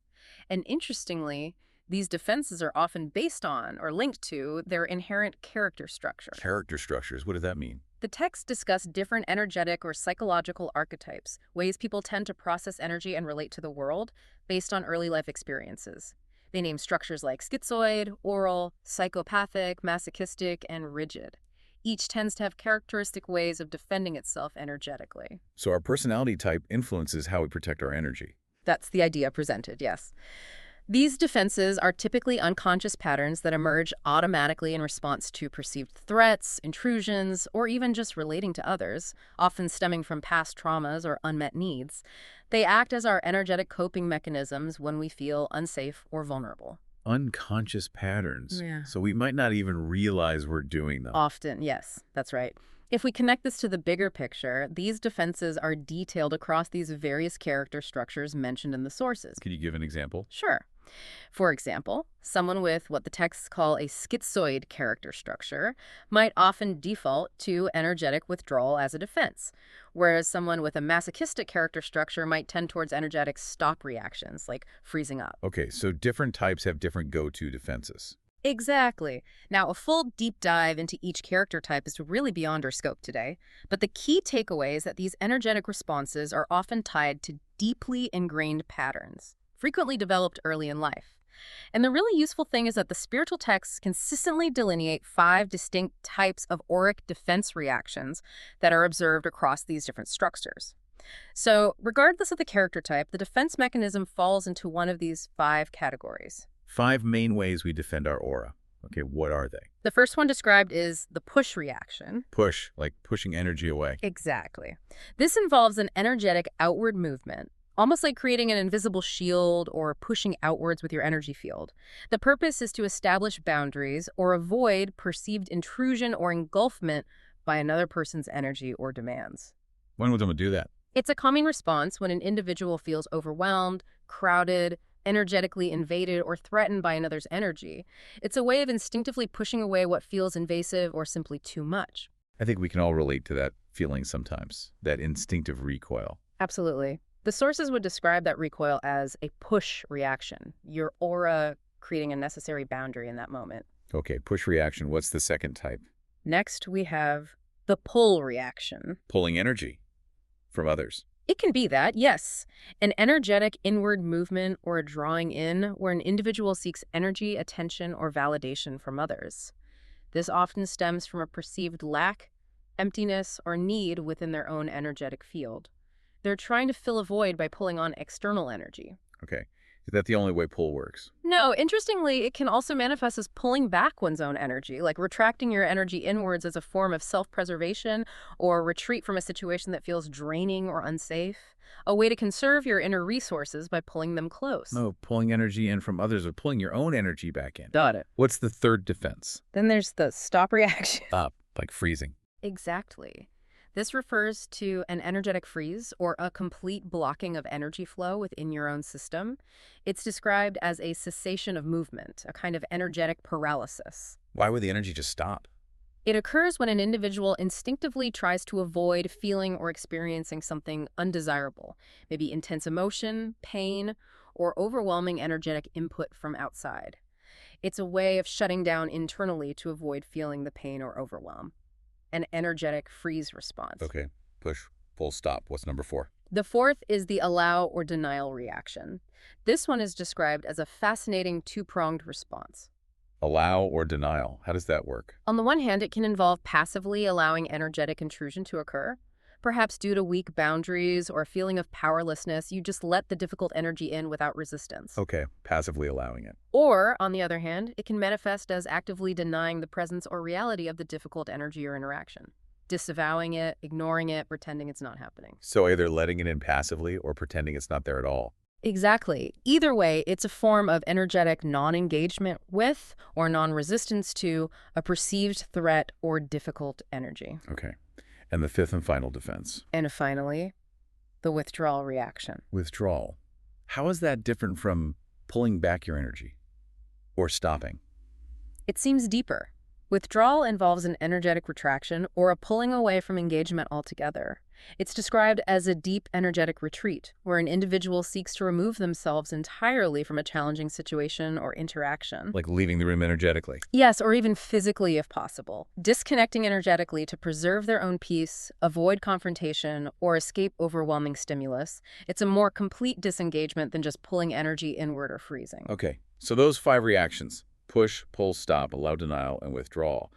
And interestingly, these defenses are often based on or linked to their inherent character structure. Character structures, what does that mean? The texts discuss different energetic or psychological archetypes, ways people tend to process energy and relate to the world based on early life experiences. They name structures like schizoid, oral, psychopathic, masochistic, and rigid. Each tends to have characteristic ways of defending itself energetically. So our personality type influences how we protect our energy. That's the idea presented, yes. These defenses are typically unconscious patterns that emerge automatically in response to perceived threats, intrusions, or even just relating to others, often stemming from past traumas or unmet needs. They act as our energetic coping mechanisms when we feel unsafe or vulnerable. Unconscious patterns. Yeah. So we might not even realize we're doing them. Often, yes, that's right. If we connect this to the bigger picture, these defenses are detailed across these various character structures mentioned in the sources. Can you give an example? Sure. For example, someone with what the texts call a schizoid character structure might often default to energetic withdrawal as a defense, whereas someone with a masochistic character structure might tend towards energetic stop reactions, like freezing up. Okay, so different types have different go-to defenses. Exactly. Now, a full deep dive into each character type is really beyond our scope today, but the key takeaway is that these energetic responses are often tied to deeply ingrained patterns, frequently developed early in life. And the really useful thing is that the spiritual texts consistently delineate 5 distinct types of auric defense reactions that are observed across these different structures. So, regardless of the character type, the defense mechanism falls into one of these 5 categories. 5 main ways we defend our aura. Okay, what are they? The first one described is the push reaction. Push, like pushing energy away. Exactly. This involves an energetic outward movement, almost like creating an invisible shield or pushing outwards with your energy field. The purpose is to establish boundaries or avoid perceived intrusion or engulfment by another person's energy or demands. When would someone do that? It's a common response when an individual feels overwhelmed, crowded, energetically invaded, or threatened by another's energy. It's a way of instinctively pushing away what feels invasive or simply too much. I think we can all relate to that feeling sometimes, that instinctive recoil. Absolutely. The sources would describe that recoil as a push reaction, your aura creating a necessary boundary in that moment. Okay, push reaction. What's the second type? Next, we have the pull reaction. Pulling energy from others. It can be that, yes. An energetic inward movement or a drawing in where an individual seeks energy, attention, or validation from others. This often stems from a perceived lack, emptiness, or need within their own energetic field. They're trying to fill a void by pulling on external energy. Okay. Is that the only way pull works? No, interestingly, it can also manifest as pulling back one's own energy, like retracting your energy inwards as a form of self-preservation or retreat from a situation that feels draining or unsafe. A way to conserve your inner resources by pulling them close. No, pulling energy in from others or pulling your own energy back in. Got it. What's the third defense? Then there's the stop reaction. Up, like freezing. Exactly. This refers to an energetic freeze or a complete blocking of energy flow within your own system. It's described as a cessation of movement, a kind of energetic paralysis. Why would the energy just stop? It occurs when an individual instinctively tries to avoid feeling or experiencing something undesirable, maybe intense emotion, pain, or overwhelming energetic input from outside. It's a way of shutting down internally to avoid feeling the pain or overwhelm. An energetic freeze response. Okay, push, pull, stop. What's number 4? The fourth is the allow or denial reaction. This one is described as a fascinating two-pronged response. Allow or denial. How does that work? On the one hand, it can involve passively allowing energetic intrusion to occur. Perhaps due to weak boundaries or a feeling of powerlessness, you just let the difficult energy in without resistance. Okay, passively allowing it. Or, on the other hand, it can manifest as actively denying the presence or reality of the difficult energy or interaction. Disavowing it, ignoring it, pretending it's not happening. So either letting it in passively or pretending it's not there at all. Exactly. Either way, it's a form of energetic non-engagement with or non-resistance to a perceived threat or difficult energy. Okay. And the fifth and final defense. And finally, the withdrawal reaction. Withdrawal. How is that different from pulling back your energy or stopping? It seems deeper. Withdrawal involves an energetic retraction or a pulling away from engagement altogether. It's described as a deep energetic retreat, where an individual seeks to remove themselves entirely from a challenging situation or interaction. Like leaving the room energetically. Yes, or even physically if possible. Disconnecting energetically to preserve their own peace, avoid confrontation, or escape overwhelming stimulus. It's a more complete disengagement than just pulling energy inward or freezing. Okay, so those 5 reactions, push, pull, stop, allow, denial, and withdrawal,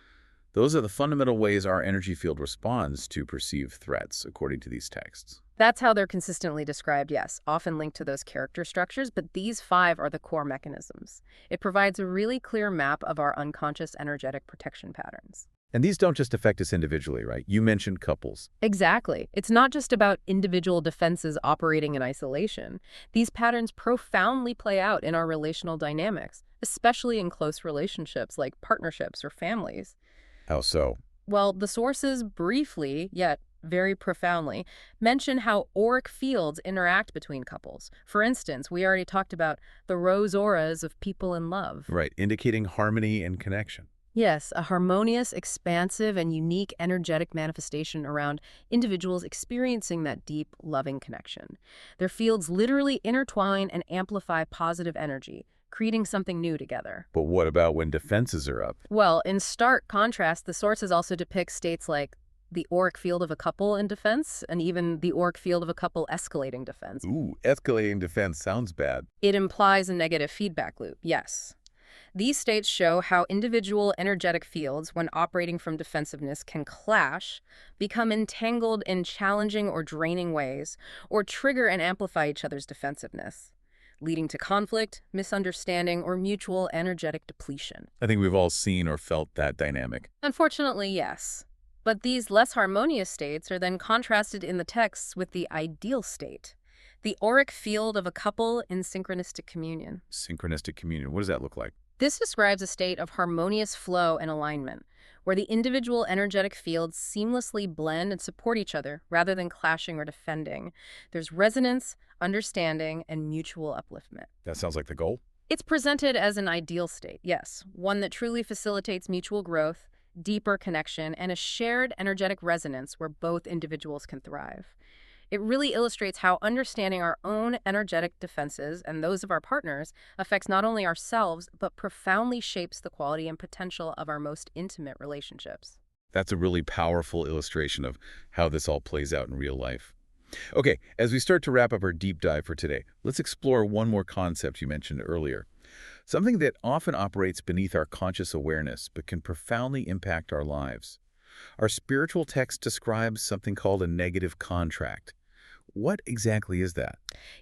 those are the fundamental ways our energy field responds to perceived threats, according to these texts. That's how they're consistently described, yes, often linked to those character structures, but these 5 are the core mechanisms. It provides a really clear map of our unconscious energetic protection patterns. And these don't just affect us individually, right? You mentioned couples. Exactly. It's not just about individual defenses operating in isolation. These patterns profoundly play out in our relational dynamics, especially in close relationships like partnerships or families. How so? Well, the sources briefly, yet very profoundly, mention how auric fields interact between couples. For instance, we already talked about the rose auras of people in love. Right, indicating harmony and connection. Yes, a harmonious, expansive, and unique energetic manifestation around individuals experiencing that deep, loving connection. Their fields literally intertwine and amplify positive energy, creating something new together. But what about when defenses are up? Well, in stark contrast, the sources also depict states like the auric field of a couple in defense, and even the auric field of a couple escalating defense. Ooh, escalating defense sounds bad. It implies a negative feedback loop, yes. These states show how individual energetic fields, when operating from defensiveness, can clash, become entangled in challenging or draining ways, or trigger and amplify each other's defensiveness, leading to conflict, misunderstanding, or mutual energetic depletion. I think we've all seen or felt that dynamic. Unfortunately, yes. But these less harmonious states are then contrasted in the texts with the ideal state, the auric field of a couple in synchronistic communion. Synchronistic communion, what does that look like? This describes a state of harmonious flow and alignment, where the individual energetic fields seamlessly blend and support each other rather than clashing or defending. There's resonance, understanding, and mutual upliftment. That sounds like the goal. It's presented as an ideal state, yes, one that truly facilitates mutual growth, deeper connection, and a shared energetic resonance where both individuals can thrive. It really illustrates how understanding our own energetic defenses and those of our partners affects not only ourselves, but profoundly shapes the quality and potential of our most intimate relationships. That's a really powerful illustration of how this all plays out in real life. Okay, as we start to wrap up our deep dive for today, let's explore one more concept you mentioned earlier. Something that often operates beneath our conscious awareness, but can profoundly impact our lives. Our spiritual text describes something called a negative contract. What exactly is that?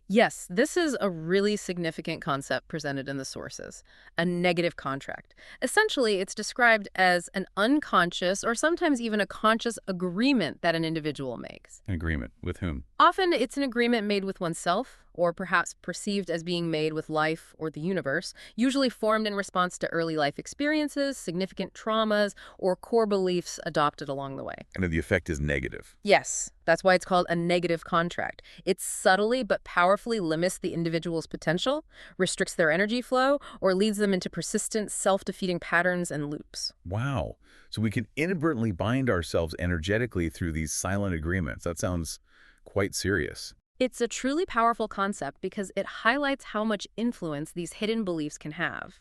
Yes, this is a really significant concept presented in the sources, a negative contract. Essentially, it's described as an unconscious or sometimes even a conscious agreement that an individual makes. An agreement with whom? Often it's an agreement made with oneself, or perhaps perceived as being made with life or the universe, usually formed in response to early life experiences, significant traumas, or core beliefs adopted along the way. And the effect is negative. Yes, that's why it's called a negative contract. It subtly but powerfully limits the individual's potential, restricts their energy flow, or leads them into persistent, self-defeating patterns and loops. Wow. So we can inadvertently bind ourselves energetically through these silent agreements. That sounds quite serious. It's a truly powerful concept because it highlights how much influence these hidden beliefs can have.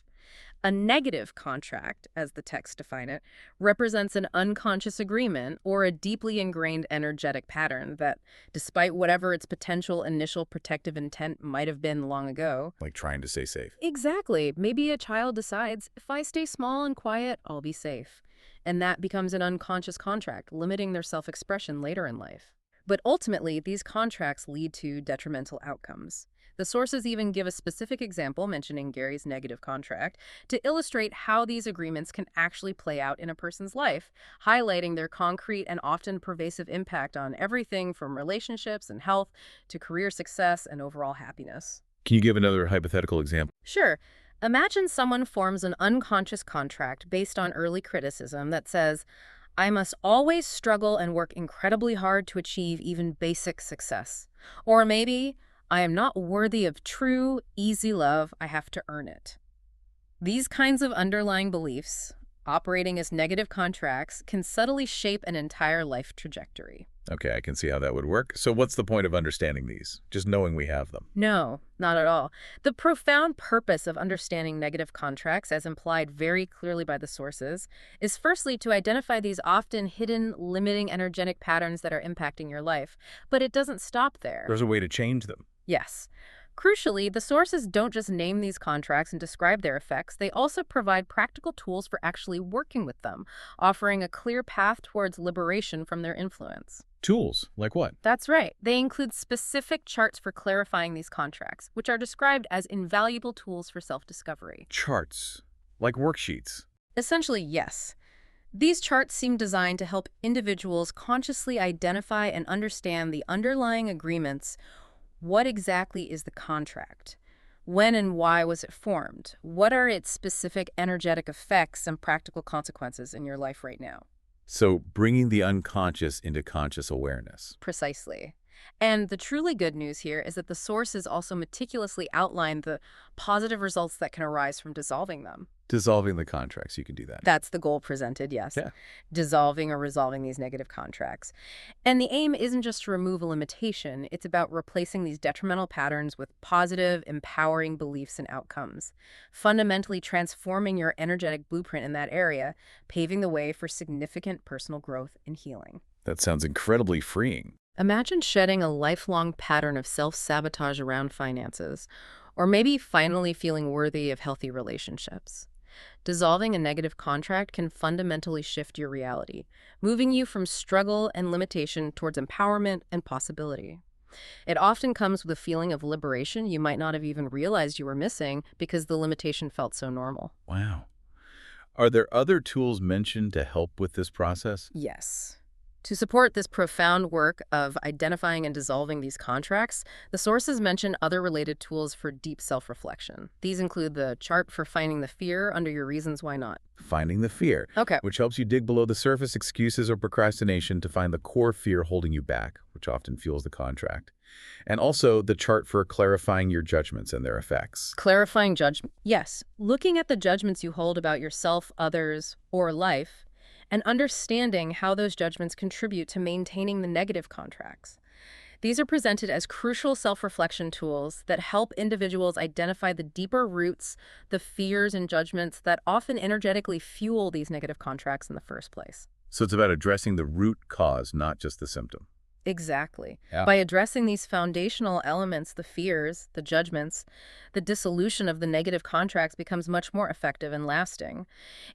A negative contract, as the texts define it, represents an unconscious agreement or a deeply ingrained energetic pattern that, despite whatever its potential initial protective intent might have been long ago. Like trying to stay safe. Exactly. Maybe a child decides, if I stay small and quiet, I'll be safe. And that becomes an unconscious contract, limiting their self-expression later in life. But ultimately, these contracts lead to detrimental outcomes. The sources even give a specific example mentioning Gary's negative contract to illustrate how these agreements can actually play out in a person's life, highlighting their concrete and often pervasive impact on everything from relationships and health to career success and overall happiness. Can you give another hypothetical example? Sure. Imagine someone forms an unconscious contract based on early criticism that says, I must always struggle and work incredibly hard to achieve even basic success. Or maybe, I am not worthy of true, easy love, I have to earn it. These kinds of underlying beliefs, operating as negative contracts, can subtly shape an entire life trajectory. Okay, I can see how that would work. So what's the point of understanding these? Just knowing we have them. No, not at all. The profound purpose of understanding negative contracts, as implied very clearly by the sources, is firstly to identify these often hidden, limiting energetic patterns that are impacting your life. But it doesn't stop there. There's a way to change them. Yes. Crucially, the sources don't just name these contracts and describe their effects, they also provide practical tools for actually working with them, offering a clear path towards liberation from their influence. Tools? Like what? That's right. They include specific charts for clarifying these contracts, which are described as invaluable tools for self-discovery. Charts. Like worksheets. Essentially, yes. These charts seem designed to help individuals consciously identify and understand the underlying agreements. What exactly is the contract? When and why was it formed? What are its specific energetic effects and practical consequences in your life right now? So bringing the unconscious into conscious awareness. Precisely. And the truly good news here is that the sources also meticulously outline the positive results that can arise from dissolving them. Dissolving the contracts, you can do that. That's the goal presented, yes. Yeah. Dissolving or resolving these negative contracts. And the aim isn't just to remove a limitation, it's about replacing these detrimental patterns with positive, empowering beliefs and outcomes, fundamentally transforming your energetic blueprint in that area, paving the way for significant personal growth and healing. That sounds incredibly freeing. Imagine shedding a lifelong pattern of self-sabotage around finances, or maybe finally feeling worthy of healthy relationships. Dissolving a negative contract can fundamentally shift your reality, moving you from struggle and limitation towards empowerment and possibility. It often comes with a feeling of liberation you might not have even realized you were missing because the limitation felt so normal. Wow. Are there other tools mentioned to help with this process? Yes. To support this profound work of identifying and dissolving these contracts, the sources mention other related tools for deep self-reflection. These include the chart for finding the fear under your reasons why not. Finding the fear. Okay. Which helps you dig below the surface excuses or procrastination to find the core fear holding you back, which often fuels the contract. And also the chart for clarifying your judgments and their effects. Clarifying judgment. Yes. Looking at the judgments you hold about yourself, others, or life, and understanding how those judgments contribute to maintaining the negative contracts. These are presented as crucial self-reflection tools that help individuals identify the deeper roots, the fears and judgments that often energetically fuel these negative contracts in the first place. So it's about addressing the root cause, not just the symptom. Exactly. Yeah. By addressing these foundational elements, the fears, the judgments, the dissolution of the negative contracts becomes much more effective and lasting.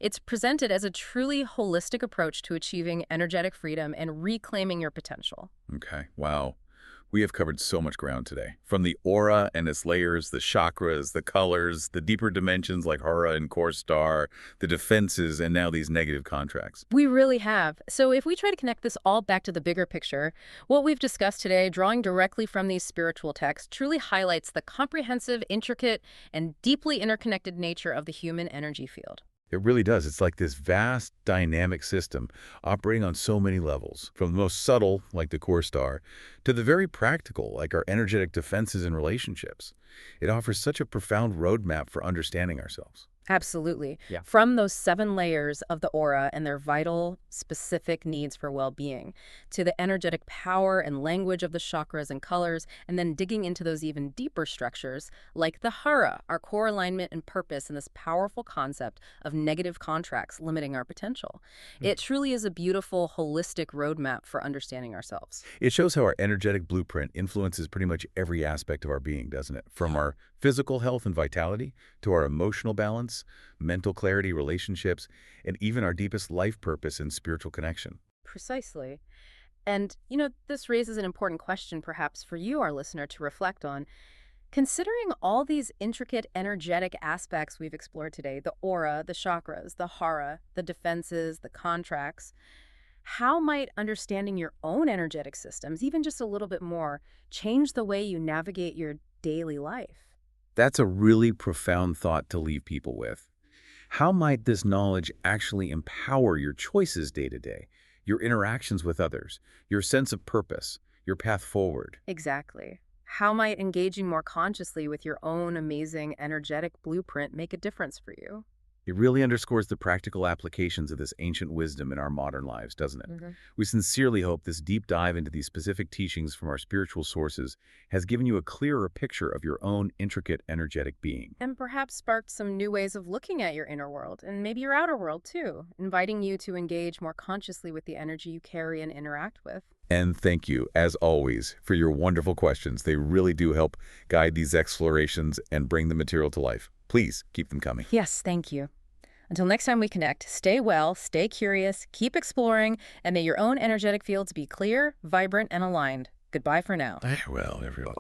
It's presented as a truly holistic approach to achieving energetic freedom and reclaiming your potential. Okay, wow. We have covered so much ground today. From the aura and its layers, the chakras, the colors, the deeper dimensions like Hara and core star, the defenses, and now these negative contracts. We really have. So if we try to connect this all back to the bigger picture, what we've discussed today, drawing directly from these spiritual texts, truly highlights the comprehensive, intricate, and deeply interconnected nature of the human energy field. It really does. It's like this vast, dynamic system operating on so many levels, from the most subtle, like the core star, to the very practical, like our energetic defenses and relationships. It offers such a profound roadmap for understanding ourselves. Absolutely. Yeah. From those 7 layers of the aura and their vital, specific needs for well-being, to the energetic power and language of the chakras and colors, and then digging into those even deeper structures, like the Hara, our core alignment and purpose, and this powerful concept of negative contracts limiting our potential. It truly is a beautiful, holistic roadmap for understanding ourselves. It shows how our energetic blueprint influences pretty much every aspect of our being, doesn't it? From our physical health and vitality to our emotional balance, mental clarity, relationships, and even our deepest life purpose and spiritual connection. Precisely. And, this raises an important question perhaps for you, our listener, to reflect on. Considering all these intricate energetic aspects we've explored today, the aura, the chakras, the hara, the defenses, the contracts, how might understanding your own energetic systems, even just a little bit more, change the way you navigate your daily life? That's a really profound thought to leave people with. How might this knowledge actually empower your choices day to day, your interactions with others, your sense of purpose, your path forward? Exactly. How might engaging more consciously with your own amazing energetic blueprint make a difference for you? It really underscores the practical applications of this ancient wisdom in our modern lives, doesn't it? We sincerely hope this deep dive into these specific teachings from our spiritual sources has given you a clearer picture of your own intricate energetic being. And perhaps sparked some new ways of looking at your inner world and maybe your outer world too, inviting you to engage more consciously with the energy you carry and interact with. And thank you, as always, for your wonderful questions. They really do help guide these explorations and bring the material to life. Please keep them coming. Yes, thank you. Until next time we connect, stay well, stay curious, keep exploring, and may your own energetic fields be clear, vibrant, and aligned. Goodbye for now. Well, everyone.